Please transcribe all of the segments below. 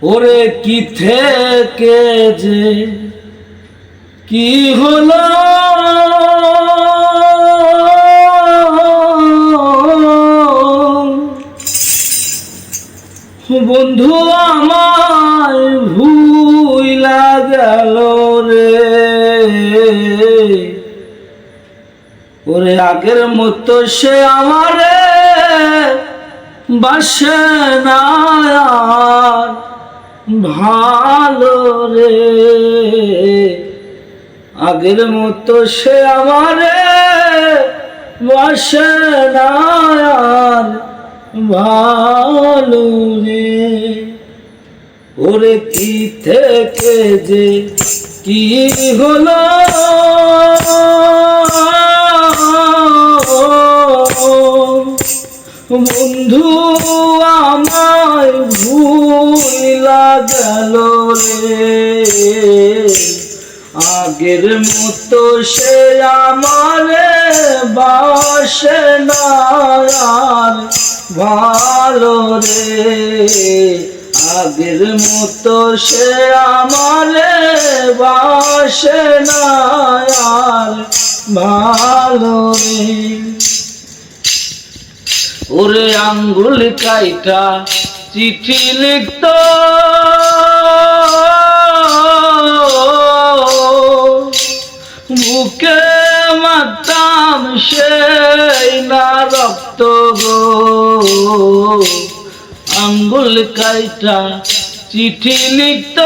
ওরে কি থেকে যে কি হলো বন্ধু আমায় ভুইলা গেল রে। ওরে আগের মতো সে আমারে বাসে না আর ভালো রে। আগের মতো সে আমারে বাসে না আর ভালো রে। ওরে কি থেকে যে কি হলো বন্ধু আমায় ভুইলা গেল রে। আগের মতো সে আমারে বাসে না আর ভালো রে। আগের মতো সে আমারে বাসে না আর ভালো রে। ওরে আঙ্গুল কাইটা চিঠি লিখত বুকে মাতাম সেই না রক্ত গো। আঙ্গুল কাইটা চিঠি লিখত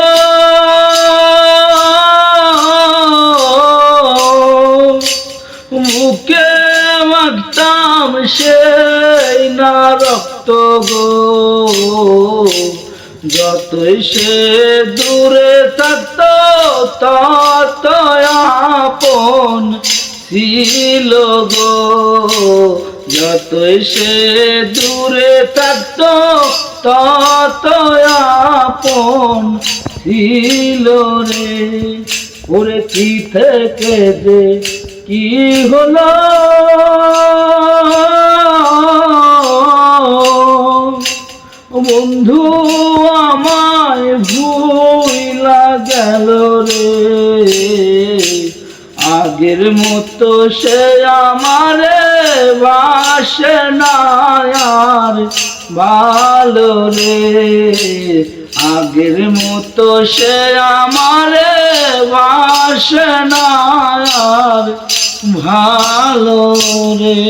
বুকে মাতাম সেই না রক্ত গো। যতই সে দূরে থাকত তত আপন ছিল গো। যতই সে দূরে থাকত তত আপন ছিল রে। ওরে কি থেকে যে কি হলো বন্ধু আমায় ভুইলা গেল রে। আগের মতো সে আমারে বাসে না আর ভালো রে। আগের মতো সে আমারে বাসে না আর ভালো রে।